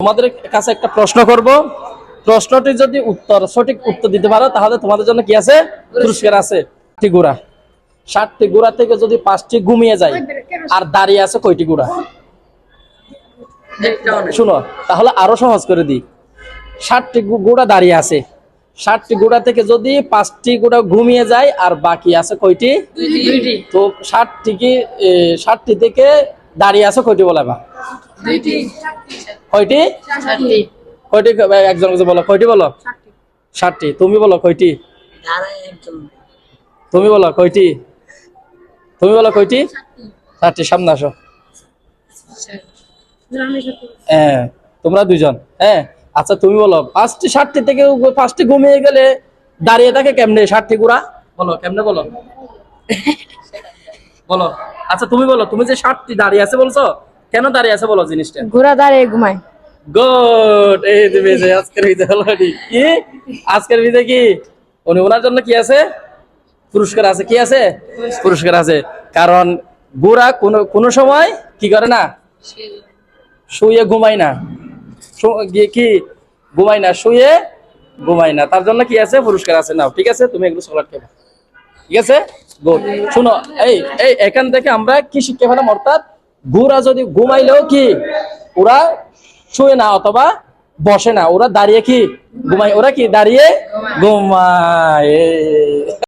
তোমাদের কাছে একটা প্রশ্ন করব, প্রশ্নটি যদি সঠিক উত্তর দিতে পারো তাহলে তোমাদের জন্য কি আছে, পুরস্কার আছে। 60টি ঘোড়া, 60টি ঘোড়া থেকে যদি 5টি ঘুমিয়ে যায় আর দাঁড়িয়ে আছে কয়টি ঘোড়া? শুনো, তাহলে আরো সহজ করে দিই। 60টি ঘোড়া দাঁড়িয়ে আছে, 60টি ঘোড়া থেকে যদি 5টি ঘোড়া ঘুমিয়ে যায় আর বাকি আছে কয়টি? তো 60টি থেকে দাঁড়িয়ে আছে কয়টি বলে বা? কয়টি? কয়টি? একজন বলো কয়টি বলো? 60টি। তুমি বলো কয়টি? তুমি বলো কয়টি? তুমি বলো কয়টি? 60টি। সামনে আসো। হ্যাঁ, তোমরা দুজন। হ্যাঁ, আচ্ছা তুমি বলো 60টি থেকে 5টি ঘুমিয়ে গেলে দাঁড়িয়ে থাকে কেমনে 60টি ঘোড়া? বলো কেমনে, বলো বলো। আচ্ছা তুমি বলো, তুমি যে 60টি দাঁড়িয়ে আছে বলছো, কেন দাঁড়িয়ে আছে বলো জিনিসটা। ঘোড়া দাঁড়িয়ে ঘুমায়। গুড, এই দিবে যে আজকের ভিডিও হলো কি আজকের ভিডিও কি ওনার জন্য কি আছে, পুরস্কার আছে। কি আছে? পুরস্কার আছে। কারণ বুড়া কোন সময় কি করে না, শুয়ে ঘুমায় না, কি ঘুমায় না, শুয়ে ঘুমায় না। তার জন্য কি আছে, পুরস্কার আছে। নাও, ঠিক আছে, তুমি এগুলো চকলেট খেবা। ঠিক আছে, গুড। শুনো, এই এই এখান থেকে আমরা কি শিখতে পেলাম, অর্থাৎ বুড়া যদি ঘুমাইলেও কি ওরা শুয়ে না অথবা বসে না, ওরা দাঁড়িয়ে কি ঘুমায়, ওরা কি দাঁড়িয়ে ঘুমায়।